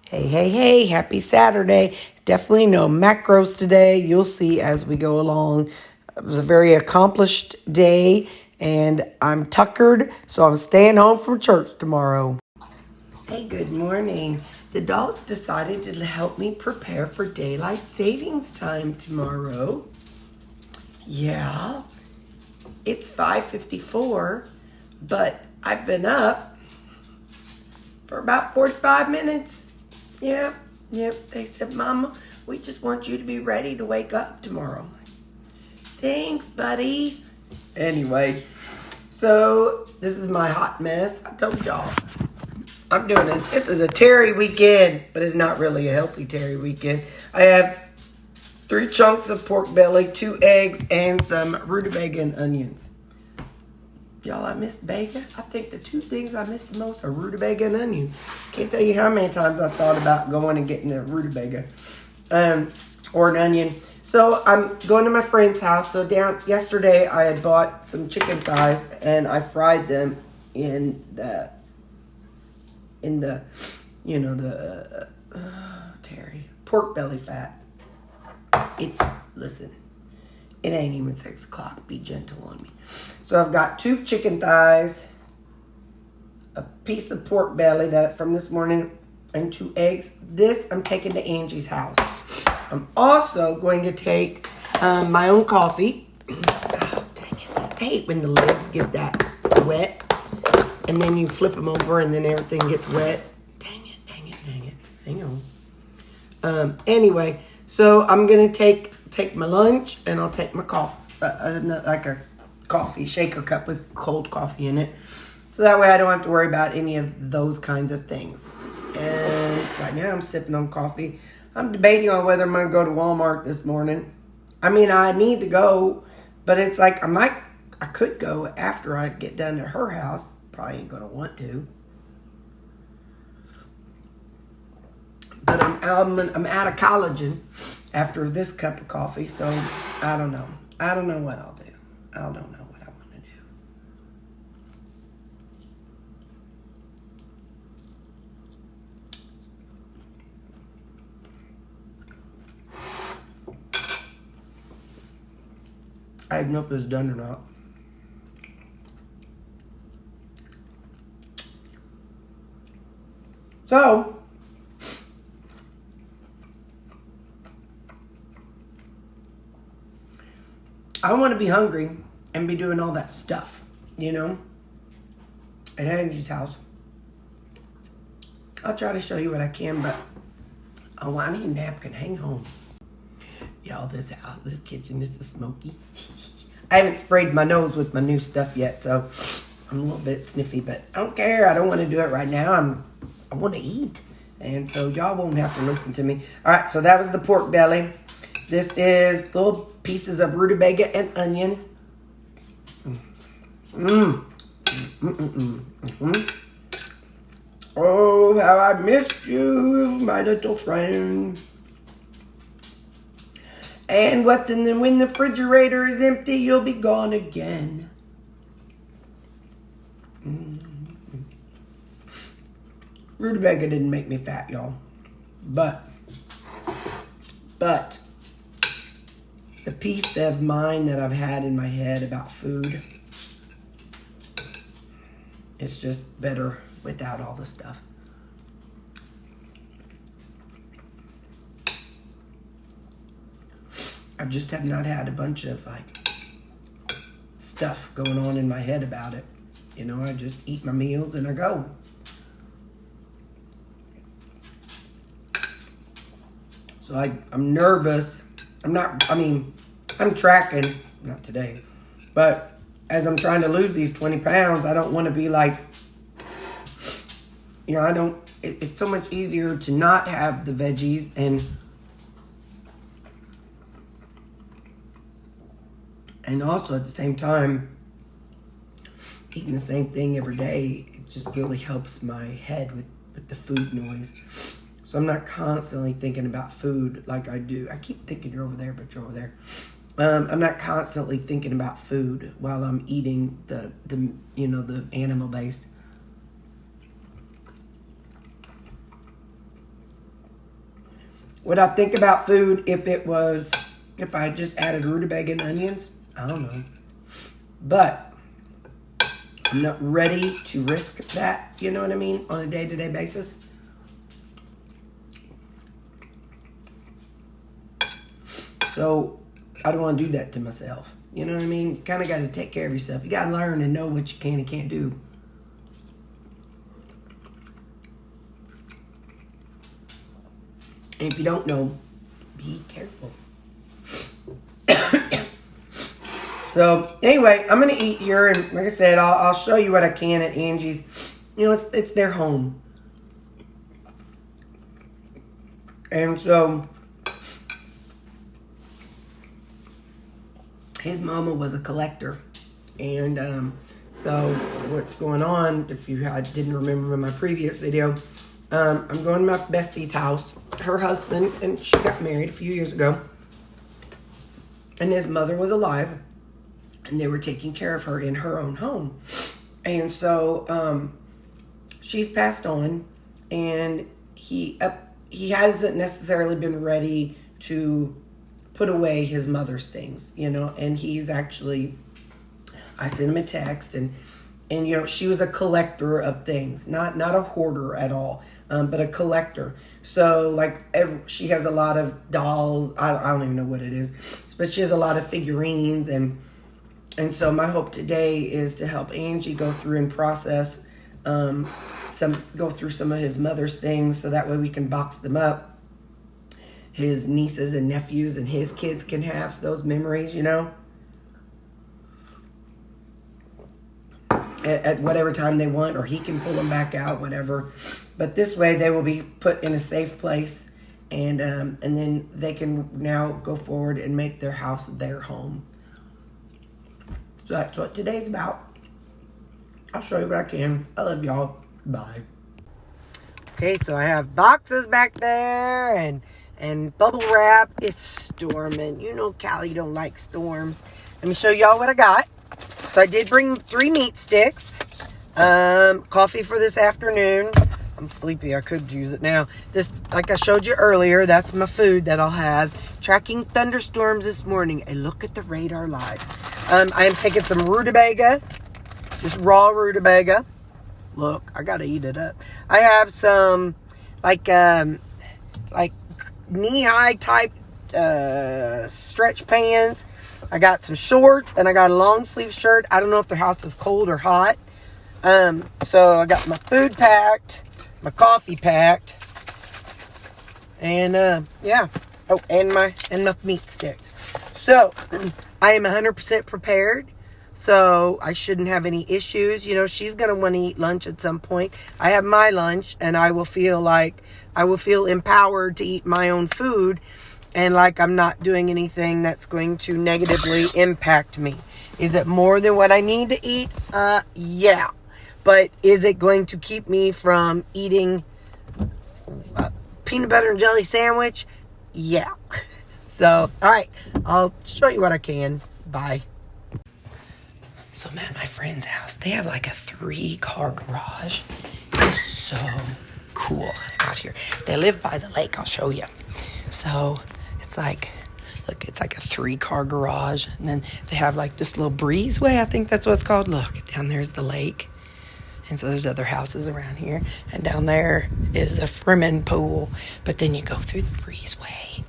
Hey, happy Saturday. Definitely no macros today. You'll see as we go along. It was a very accomplished day, and I'm tuckered, so I'm staying home from church tomorrow. Hey, good morning. The dogs decided to help me prepare for daylight savings time tomorrow. Yeah, it's 5:54, but I've been up for about 45 minutes. Yep. They said, Mama, we just want you to be ready to wake up tomorrow. Thanks, buddy. Anyway, so this is my hot mess. I told y'all I'm doing it. This is a Terri weekend, but it's not really a healthy Terri weekend. I have 3 chunks of pork belly, 2 eggs, and some rutabaga and onions. Y'all, I missed bacon. I think the 2 things I missed the most are rutabaga and onions. Can't tell you how many times I thought about going and getting a rutabaga or an onion. So I'm going to my friend's house. So yesterday I had bought some chicken thighs and I fried them in the Terri pork belly fat. Listen, it ain't even 6 o'clock. Be gentle on me. So I've got 2 chicken thighs, a piece of pork belly from this morning, and 2 eggs. This I'm taking to Angie's house. I'm also going to take my own coffee. Oh, dang it. I hate when the lids get that wet, and then you flip them over, and then everything gets wet. Dang it. Hang on. Anyway, so I'm going to take my lunch, and I'll take my coffee, like a coffee shaker cup with cold coffee in it. So that way I don't have to worry about any of those kinds of things. And right now I'm sipping on coffee. I'm debating on whether I'm going to go to Walmart this morning. I mean, I need to go, but it's like I could go after I get done at her house. Probably ain't going to want to. But I'm out of collagen after this cup of coffee, so I don't know. I don't know what I'll do. I don't know what I want to do. I don't know if it's done or not. So, I want to be hungry and be doing all that stuff, at Angie's house. I'll try to show you what I can, but I need a napkin. Hang on. Y'all, this kitchen is smoky. I haven't sprayed my nose with my new stuff yet, so I'm a little bit sniffy, but I don't care. I don't want to do it right now. I want to eat, and so y'all won't have to listen to me. All right, so that was the pork belly. This is little pieces of rutabaga and onion. Oh, how I missed you, my little friend. And when the refrigerator is empty, you'll be gone again. Rutabaga didn't make me fat, y'all. But the piece of mind that I've had in my head about food, it's just better without all the stuff. I just have not had a bunch of stuff going on in my head about it. I just eat my meals and I go. So I'm nervous. I'm tracking, not today, but as I'm trying to lose these 20 pounds, I don't want to be like, it's so much easier to not have the veggies and also at the same time, eating the same thing every day, it just really helps my head with the food noise. So I'm not constantly thinking about food like I do. I keep thinking you're over there, but you're over there. I'm not constantly thinking about food while I'm eating the animal-based. Would I think about food if I just added rutabaga and onions? I don't know. But I'm not ready to risk that, you know what I mean, on a day-to-day basis. So I don't want to do that to myself. You know what I mean? You kind of got to take care of yourself. You got to learn and know what you can and can't do. And if you don't know, be careful. So anyway, I'm going to eat here. And like I said, I'll show you what I can at Angie's. You know, it's their home. And so his mama was a collector. And so what's going on, if you didn't remember in my previous video, I'm going to my bestie's house. Her husband, and she got married a few years ago. And his mother was alive. And they were taking care of her in her own home. And so she's passed on. And he hasn't necessarily been ready to put away his mother's things, you know. And he's actually, I sent him a text. And you know, she was a collector of things. Not a hoarder at all. But a collector. So, like, she has a lot of dolls. I don't even know what it is. But she has a lot of figurines. And so my hope today is to help Angie go through and process, go through some of his mother's things. So that way we can box them up. His nieces and nephews and his kids can have those memories, you know. At whatever time they want, or he can pull them back out, whatever. But this way they will be put in a safe place, and then they can now go forward and make their house their home. So that's what today's about. I'll show you what I can. I love y'all. Bye. Okay, so I have boxes back there and bubble wrap. It's storming. You know Callie don't like storms. Let me show y'all what I got. So I did bring 3 meat sticks, coffee for this afternoon. I'm sleepy. I could use it now. This, like I showed you earlier, that's my food that I'll have. Tracking thunderstorms this morning. A look at the radar live. I am taking some rutabaga, just raw rutabaga. Look, I gotta eat it up. I have some like knee-high type stretch pants. I got some shorts, and I got a long sleeve shirt. I don't know if the house is cold or hot. So I got my food packed, my coffee packed, and yeah. Oh, and my meat sticks. So I am 100% prepared. So I shouldn't have any issues. You know, she's gonna want to eat lunch at some point. I have my lunch, and I will feel empowered to eat my own food. And like I'm not doing anything that's going to negatively impact me. Is it more than what I need to eat? Yeah. But is it going to keep me from eating a peanut butter and jelly sandwich? Yeah. So, all right. I'll show you what I can. Bye. So I'm at my friend's house. They have like a 3-car garage. It's so cool out here. They live by the lake. I'll show you. So it's like, look, it's like a 3-car garage. And then they have like this little breezeway. I think that's what it's called. Look, down there's the lake. And so there's other houses around here. And down there is the Freeman pool. But then you go through the breezeway.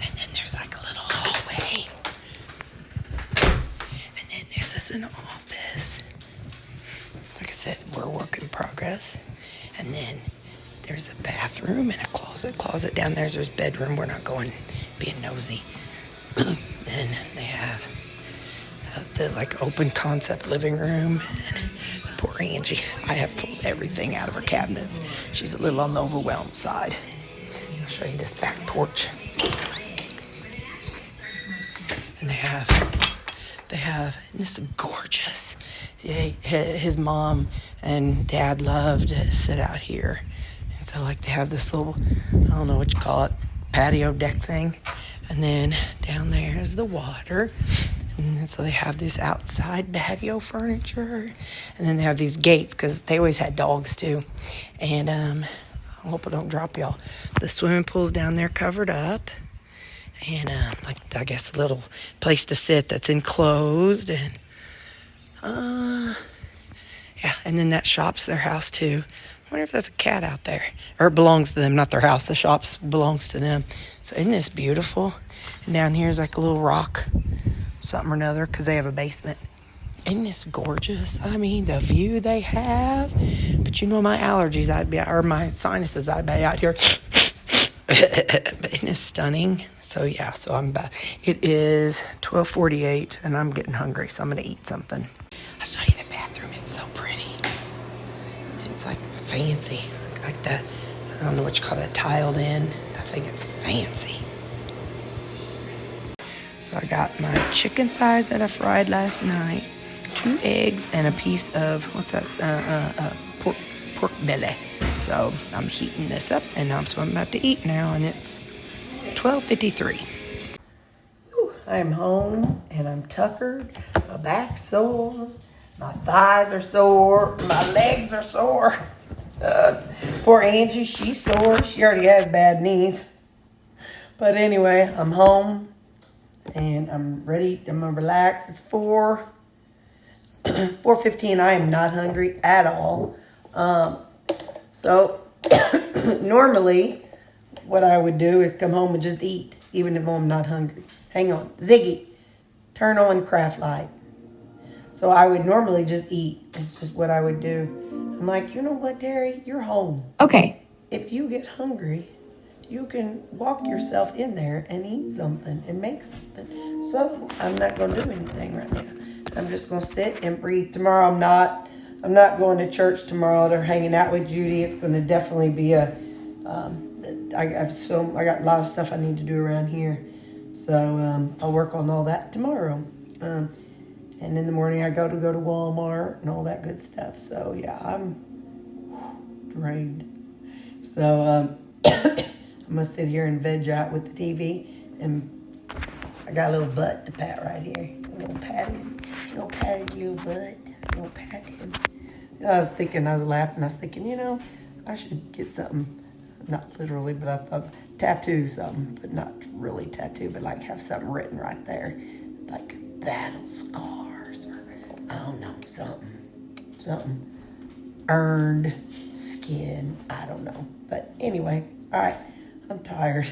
And then there's like a little hallway. And then this is an office. Like I said, we're a work in progress. And then there's a bathroom and a closet. Closet down there's his bedroom. We're not going being nosy. Then they have the like open concept living room. And poor Angie, I have pulled everything out of her cabinets. She's a little on the overwhelmed side. I'll show you this back porch. And they have, and this is gorgeous. His mom and dad loved to sit out here. And so like they have this little, I don't know what you call it, patio deck thing. And then down there is the water. And so they have this outside patio furniture. And then they have these gates because they always had dogs too. And I hope I don't drop y'all. The swimming pool's down there covered up. And, like, I guess a little place to sit that's enclosed. And, yeah, and then that shop's their house, too. I wonder if there's a cat out there. Or it belongs to them, not their house. The shop's belongs to them. So isn't this beautiful? And down here is like a little rock, something or another, because they have a basement. Isn't this gorgeous? I mean, the view they have. But you know my allergies, or my sinuses, I'd be out here. But isn't it stunning? So yeah, so I'm back. It is 12:48 and I'm getting hungry, so I'm gonna eat something. I'll show you the bathroom. It's so pretty. It's like fancy, like that. I don't know what you call that, tiled in. I think it's fancy. So I got my chicken thighs that I fried last night, 2 eggs, and a piece of what's that? Pork belly. So I'm heating this up, and so I'm about to eat now, and it's 12:53. I am home, and I'm tuckered. My back's sore. My thighs are sore. My legs are sore. Poor Angie, she's sore. She already has bad knees. But anyway, I'm home, and I'm ready. I'm going to relax. It's 4:15. I am not hungry at all. So normally what I would do is come home and just eat, even if I'm not hungry. Hang on. Ziggy, turn on craft light. So I would normally just eat. It's just what I would do. I'm like, you know what, Terri? You're home. Okay. If you get hungry, you can walk yourself in there and eat something and make something. So I'm not going to do anything right now. I'm just going to sit and breathe. Tomorrow I'm not going to church tomorrow. They're hanging out with Judy. It's going to definitely be I got a lot of stuff I need to do around here. So I'll work on all that tomorrow. And in the morning I go to Walmart and all that good stuff. So yeah, I'm drained. So I'm going to sit here and veg out with the TV. And I got a little butt to pat right here. I'm going to pat his little butt. I'm going to pat him. I was laughing. I was thinking, I should get something, not literally, but I thought tattoo something, but not really tattoo, but like have something written right there. Like battle scars or, I don't know, something. Earned skin, I don't know. But anyway, all right, I'm tired.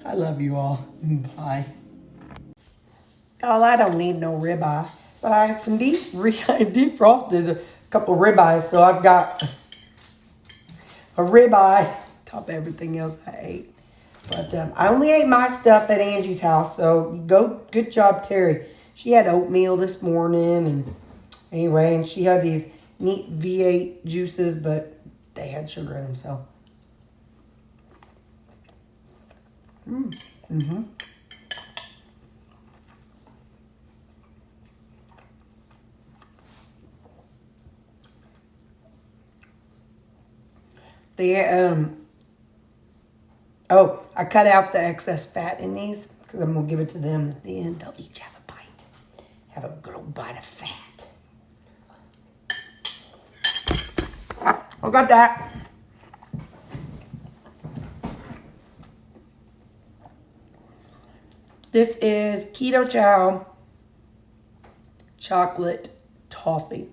I love you all. Bye. Oh, I don't need no ribeye, but I had some defrosted a couple ribeyes, so I've got a ribeye top of everything else I ate. But I only ate my stuff at Angie's house, so good job, Terri. She had oatmeal this morning, and anyway, and she had these neat V8 juices, but they had sugar in them, so. Mm-hmm. I cut out the excess fat in these because I'm going to give it to them at the end. They'll each have a bite. Have a good old bite of fat. I got that. This is Keto Chow chocolate toffee.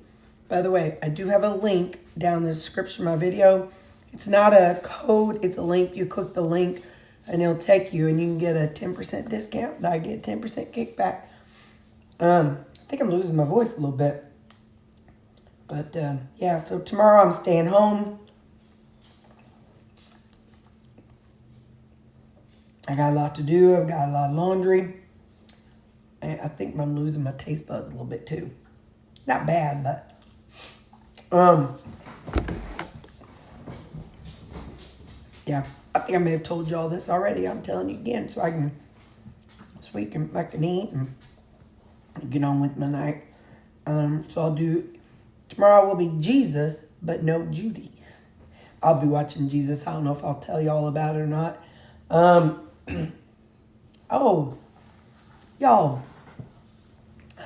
By the way, I do have a link down in the description of my video. It's not a code, it's a link. You click the link and it'll take you and you can get a 10% discount. And I get 10% kickback. I think I'm losing my voice a little bit. But yeah, so tomorrow I'm staying home. I got a lot to do. I've got a lot of laundry. And I think I'm losing my taste buds a little bit too. Not bad, but yeah, I think I may have told you all this already. I'm telling you again, so I can eat and get on with my night. So I'll do tomorrow will be Jesus, but no Judy. I'll be watching Jesus. I don't know if I'll tell you all about it or not. Oh, y'all,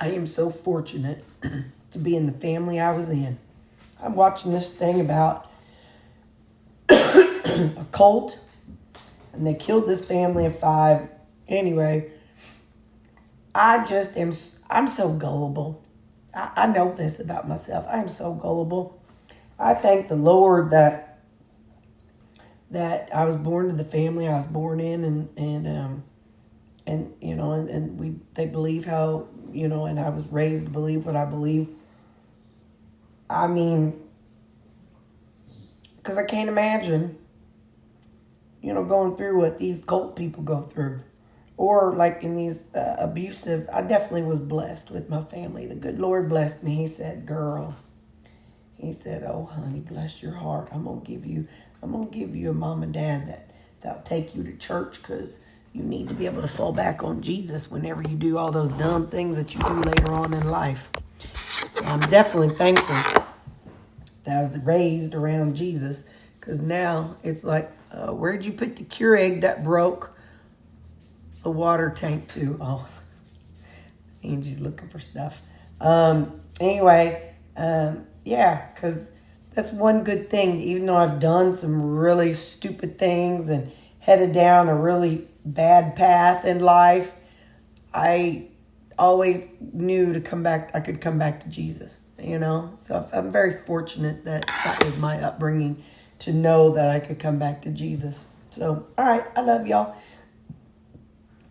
I am so fortunate to be in the family I was in. I'm watching this thing about a cult, and they killed this family of 5. Anyway, I'm so gullible. I know this about myself. I am so gullible. I thank the Lord that I was born to the family I was born in, and you know, and they believe how, you know, and I was raised to believe what I believe. I mean, because I can't imagine, you know, going through what these cult people go through. Or like in these abusive, I definitely was blessed with my family. The good Lord blessed me. He said, girl, he said, oh, honey, bless your heart. I'm going to give you a mom and dad that'll take you to church, because you need to be able to fall back on Jesus whenever you do all those dumb things that you do later on in life. So I'm definitely thankful that I was raised around Jesus, because now it's like, where'd you put the Keurig that broke the water tank to? Oh, Angie's looking for stuff. Anyway, yeah, because that's one good thing. Even though I've done some really stupid things and headed down a really bad path in life, I always knew to come back. I could come back to Jesus, you know. So I'm very fortunate that was my upbringing, to know that I could come back to Jesus. So, all right, I love y'all.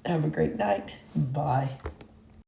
Have a great night. Bye.